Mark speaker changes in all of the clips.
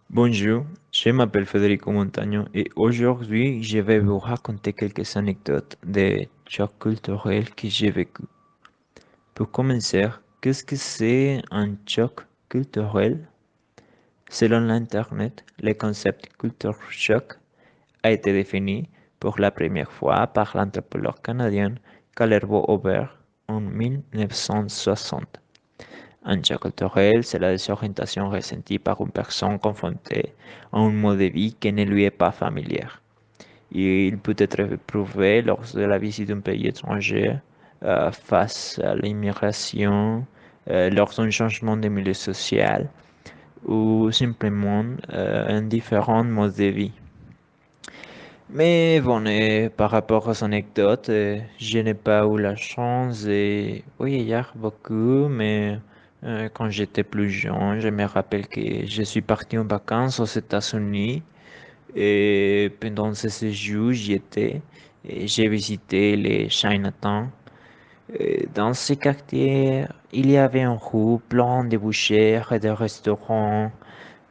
Speaker 1: Bonjour, je m'appelle Federico Montagno et aujourd'hui je vais vous raconter quelques anecdotes de chocs culturels que j'ai vécu. Pour commencer, qu'est-ce que c'est un choc culturel? Selon l'Internet, le concept culture shock a été défini pour la première fois par l'anthropologue canadien Kalervo Aubert en 1960. Un choc culturel, c'est la désorientation ressentie par une personne confrontée à un mode de vie qui ne lui est pas familier. Il peut être éprouvé lors de la visite d'un pays étranger, face à l'immigration, lors d'un changement de milieu social ou simplement un différent mode de vie. Mais bon, par rapport aux anecdotes, je n'ai pas eu la chance de voyager beaucoup, mais quand j'étais plus jeune, je me rappelle que je suis parti en vacances aux États-Unis et pendant ce séjour, j'y étais et j'ai visité les Chinatown. Et dans ces quartiers, il y avait un rue plein de bouchères et de restaurants.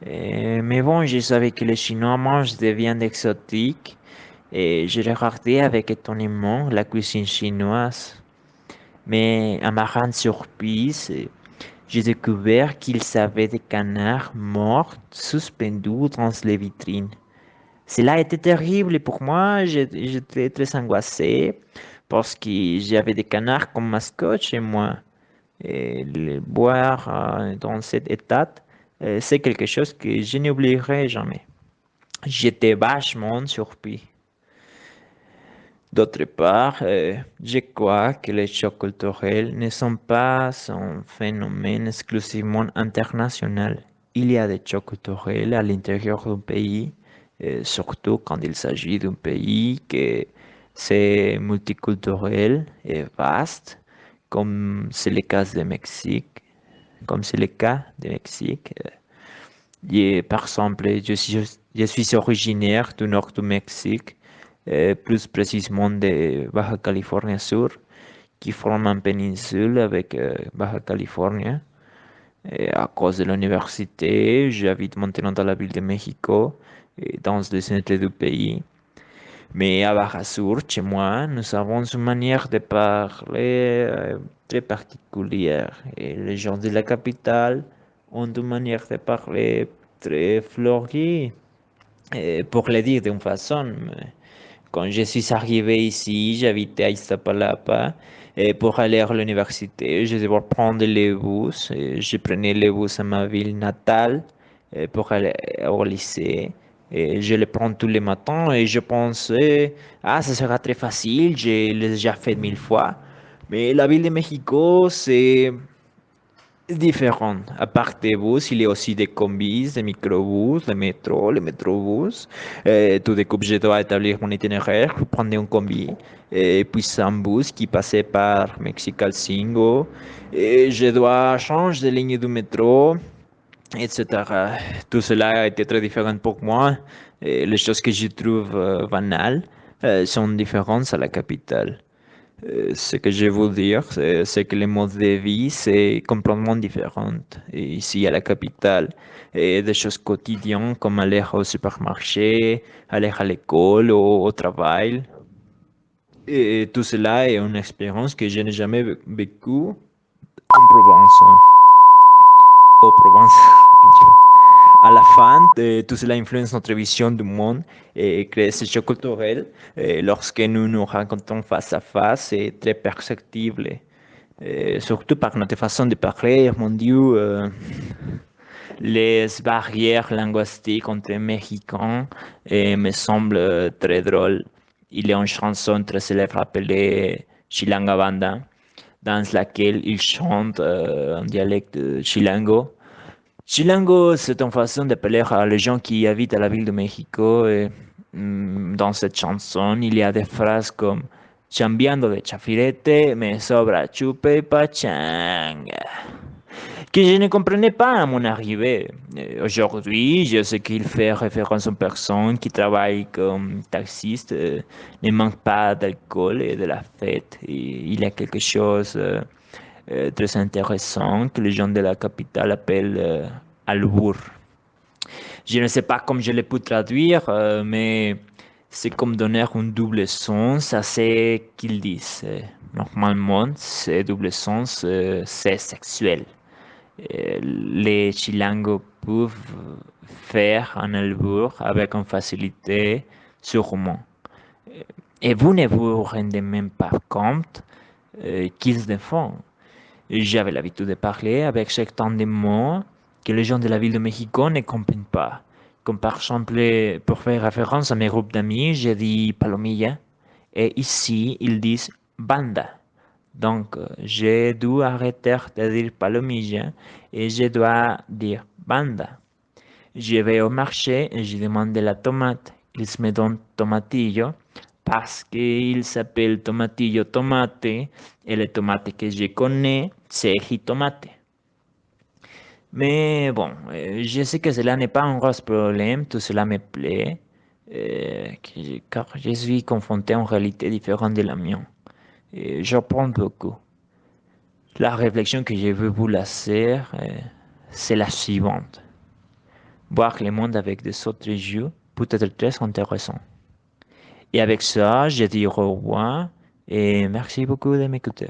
Speaker 1: Mais bon, je savais que les Chinois mangent des viandes exotiques et j'ai regardé avec étonnement la cuisine chinoise. Mais à ma grande surprise, j'ai découvert qu'ils avaient des canards morts suspendus dans les vitrines. Cela a été terrible pour moi, j'étais très angoissé parce que j'avais des canards comme mascotte chez moi. Et le boire dans cet état, c'est quelque chose que je n'oublierai jamais. J'étais vachement surpris. D'autre part, je crois que les chocs culturels ne sont pas un phénomène exclusivement international. Il y a des chocs culturels à l'intérieur d'un pays, surtout quand il s'agit d'un pays qui c'est multiculturel et vaste, comme c'est le cas du Mexique, comme c'est le cas du Mexique. Et par exemple, je suis originaire du nord du Mexique, plus précisément de Baja California Sur, qui forme une péninsule avec Baja California. Et à cause de l'université, j'habite maintenant dans la ville de Mexico, et dans le centre du pays. Mais à Baja Sur, chez moi, nous avons une manière de parler très particulière. Et les gens de la capitale ont une manière de parler très fleurie. Pour le dire d'une façon, quand je suis arrivé ici, j'habitais à Iztapalapa. Et pour aller à l'université, je devais prendre le bus. Et je prenais le bus à ma ville natale pour aller au lycée. Et je le prends tous les matins et je pensais, ah, ça sera très facile, je l'ai déjà fait 1000 fois. Mais la ville de Mexico, c'est différent. À part des bus, il y a aussi des combis, des microbus, des métros, les métrobus. Tout de coup, je dois établir mon itinéraire pour prendre un combi. Et puis, c'est un bus qui passait par Mexicalcingo. Et je dois changer de ligne du métro, etc. Tout cela a été très différent pour moi. Et les choses que je trouve banales sont différentes à la capitale. Ce que je veux dire, c'est que le mode de vie, c'est complètement différent. Et ici, à la capitale, et des choses quotidiennes comme aller au supermarché, aller à l'école ou au travail. Et tout cela est une expérience que je n'ai jamais vécue en Provence. Au Provence, pinche. À la fin, tout cela influence notre vision du monde et crée ce choc culturel. Lorsque nous nous rencontrons face à face, c'est très perceptible. Surtout par notre façon de parler, mon Dieu, les barrières linguistiques entre Mexicains me semblent très drôles. Il y a une chanson très célèbre appelée Chilanga Banda, dans laquelle ils chantent en dialecte chilango. Chilango, c'est une façon d'appeler les gens qui habitent à la ville de Mexico. Et, dans cette chanson, il y a des phrases comme Chambeando de chafirete, me sobra chupe y pachanga, que je ne comprenais pas à mon arrivée. Aujourd'hui, je sais qu'il fait référence aux personnes qui travaillent comme taxistes, ne manquent pas d'alcool et de la fête. Et il y a quelque chose très intéressant que les gens de la capitale appellent Albour. Je ne sais pas comment je le peux traduire, mais c'est comme donner un double sens à ce qu'ils disent. Normalement, ce double sens, c'est sexuel. Les Chilangos peuvent faire un albur avec une facilité, sûrement. Et vous ne vous rendez même pas compte qu'ils se défendent. J'avais l'habitude de parler avec certains des mots que les gens de la ville de Mexico ne comprennent pas. Comme par exemple, pour faire référence à mes groupes d'amis, j'ai dit palomilla et ici ils disent banda. Donc, j'ai dû arrêter de dire palomilla et je dois dire banda. Je vais au marché et je demande de la tomate. Ils me donnent tomatillo parce qu'il s'appelle tomatillo tomate et le tomate que je connais, c'est jitomate. Mais bon, je sais que cela n'est pas un gros problème, tout cela me plaît, car je suis confronté à une réalité différente de la mienne. Et j'apprends beaucoup. La réflexion que je veux vous laisser, c'est la suivante. Voir le monde avec des autres yeux peut être très intéressant. Et avec ça, je dis au revoir et merci beaucoup de m'écouter.